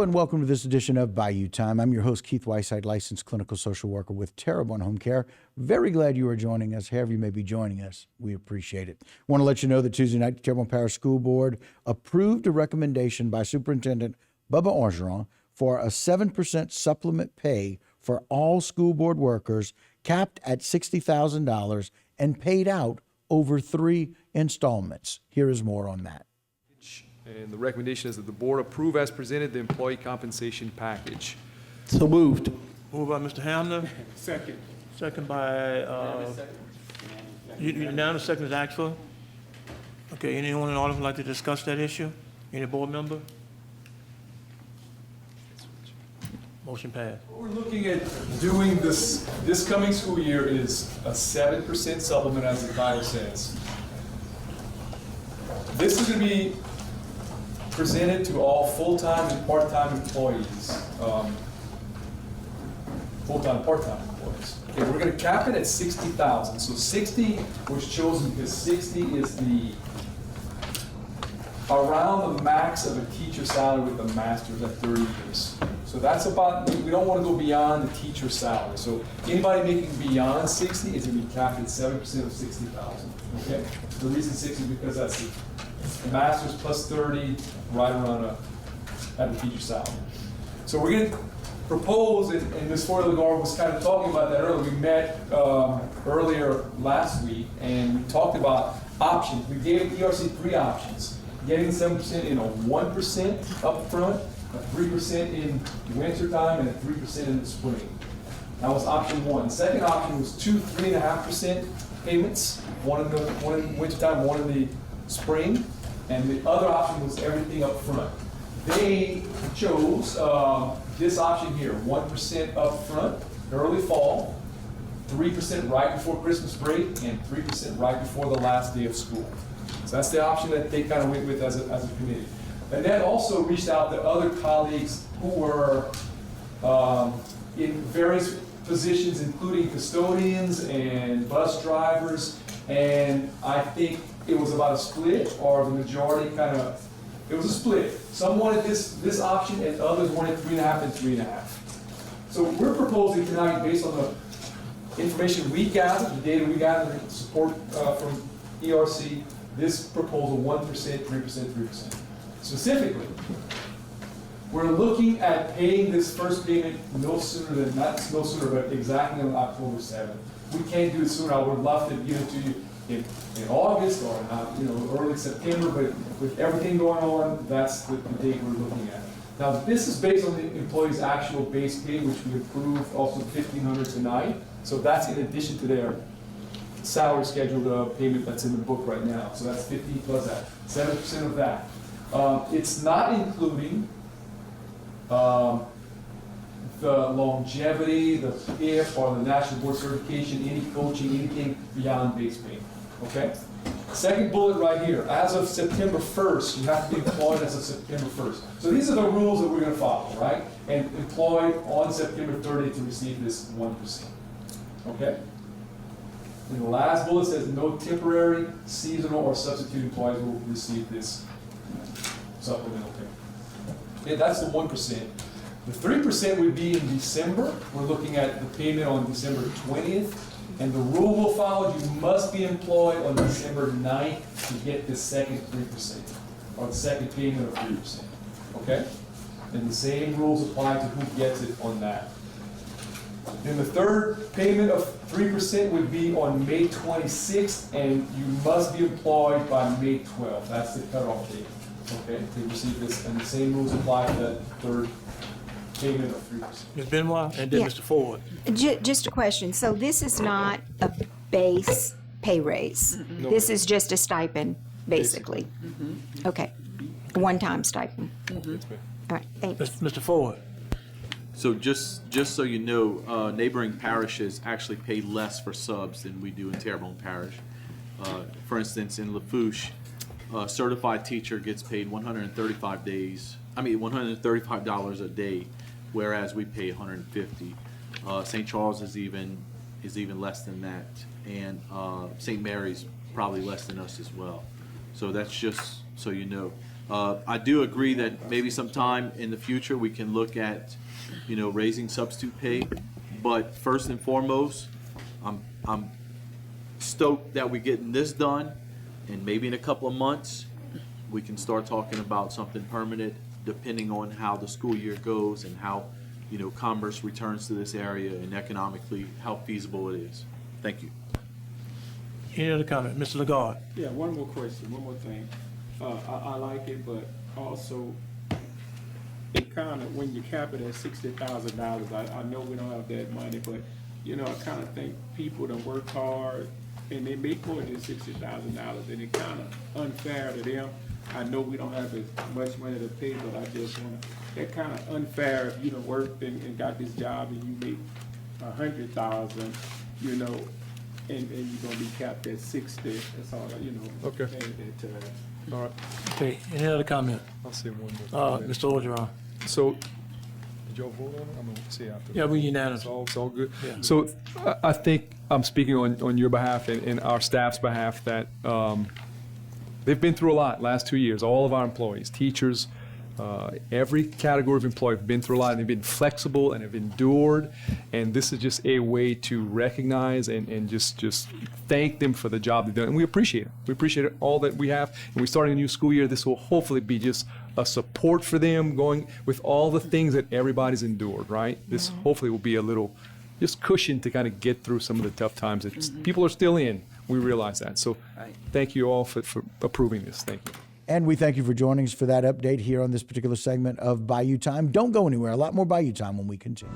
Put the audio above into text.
Hello and welcome to this edition of Bayou Time. I'm your host, Keith Whiteside, licensed clinical social worker with Terrebonne Home Care. Very glad you are joining us. However you may be joining us, we appreciate it. Want to let you know that Tuesday night, the Terrebonne Parish School Board approved a recommendation by Superintendent Bubba Orgeron for a 7% supplement pay for all school board workers, capped at $60,000 and paid out over 3 installments. Here is more on that. And the recommendation is that the board approve as presented the employee compensation package. So moved. Moved by Mr. Hamner, Second. second by, unanimous, second is asked for. Okay, anyone in the audience would like to discuss that issue? Any board member? Motion passed. What we're looking at doing this coming school year is a 7% supplement, as the title says. This is going to be presented to all full-time and part-time employees. Full-time, part-time employees. Okay, we're going to cap it at $60,000. So 60 was chosen because 60 is around the max of a teacher salary with a master's at 30 years. So that's about, we don't want to go beyond the teacher salary. So anybody making beyond 60 is going to be capped at 7% of 60,000. Okay? The reason 60 is because that's the master's plus 30, right around at the teacher salary. So we're going to propose, and Ms. Foy-Lagarde was kind of talking about that earlier. We met earlier last week, and we talked about options. We gave ERC 3 options. Getting 7% in a 1% up front, a 3% in winter time, and a 3% in the spring. That was option 1. The second option was 3.5% payments, one in the winter time, one in the spring, and the other option was everything up front. They chose this option here, 1% up front, early fall, 3% right before Christmas break, and 3% right before the last day of school. So that's the option that they kind of went with as a committee. And then also reached out to other colleagues who were in various positions, including custodians and bus drivers, and I think it was about a split, or the majority it was a split. Some wanted this option, and others wanted 3.5 and 3.5. So we're proposing tonight, based on the information we gathered, the data we gathered, and support from ERC, this proposal 1%, 3%, 3%. Specifically, we're looking at paying this first payment not sooner, but exactly on October 7th. We can't do it sooner. I would love to give it to you in August or early September, but with everything going on, that's the date we're looking at. Now, this is based on the employee's actual base pay, which we approved, also $1,500 tonight. So that's in addition to their salary scheduled payment that's in the book right now. So that's 15 plus that, 7% of that. It's not including the longevity, the PIP, or the national board certification, any coaching, anything beyond base pay. Okay? Second bullet right here. As of September 1st, you have to be employed as of September 1st. So these are the rules that we're going to follow, right? And employed on September 30th to receive this 1%. Okay? And the last bullet says no temporary, seasonal, or substitute employees will receive this supplemental pay. Okay, that's the 1%. The 3% would be in December. We're looking at the payment on December 20th. And the rule will follow, you must be employed on December 9th to get the second 3%, or the second payment of 3%. Okay? And the same rules apply to who gets it on that. Then the third payment of 3% would be on May 26th, and you must be employed by May 12th. That's the cutoff date. Okay, to receive this, and the same rules apply to that third payment of 3%. Ms. Benoit, and then Yeah. Mr. Ford. Just a question. So this is not a base pay raise. No. This is just a stipend, basically. Okay. A one-time stipend. All right, thanks. Mr. Ford. So just so you know, neighboring parishes actually pay less for subs than we do in Terrebonne Parish. For instance, in Lafourche, a certified teacher gets paid $135 a day, whereas we pay $150. St. Charles is even less than that, and St. Mary's probably less than us as well. So that's just so you know. I do agree that maybe sometime in the future, we can look at, raising substitute pay. But first and foremost, I'm stoked that we're getting this done, and maybe in a couple of months, we can start talking about something permanent, depending on how the school year goes and how, commerce returns to this area and economically how feasible it is. Thank you. Any other comment? Mr. Lagarde? Yeah, one more question, one more thing. I like it, but also, it kind of, when you cap it at $60,000, I know we don't have that money, but, I kind of think people that work hard and they make more than $60,000, and it's kind of unfair to them. I know we don't have as much money to pay, but I just want to, that kind of unfair if you done worked and got this job and you make $100,000, and you're gonna be capped at 60. That's all, Okay. All right, Okay, any other comment? I'll say one more. Mr. Orgeron? So, did y'all vote on it? I'm gonna see after. Yeah, we unanimous. It's all good? Yeah. So, I think I'm speaking on your behalf and our staff's behalf that, they've been through a lot last 2 years. All of our employees, teachers, every category of employee have been through a lot, and they've been flexible and have endured. And this is just a way to recognize and just thank them for the job they've done. And we appreciate it. We appreciate it, all that we have. And we're starting a new school year. This will hopefully be just a support for them going with all the things that everybody's endured, right? This hopefully will be a little just cushion to kind of get through some of the tough times that people are still in. We realize that. So thank you all for approving this. Thank you. And we thank you for joining us for that update here on this particular segment of Bayou Time. Don't go anywhere. A lot more Bayou Time when we continue.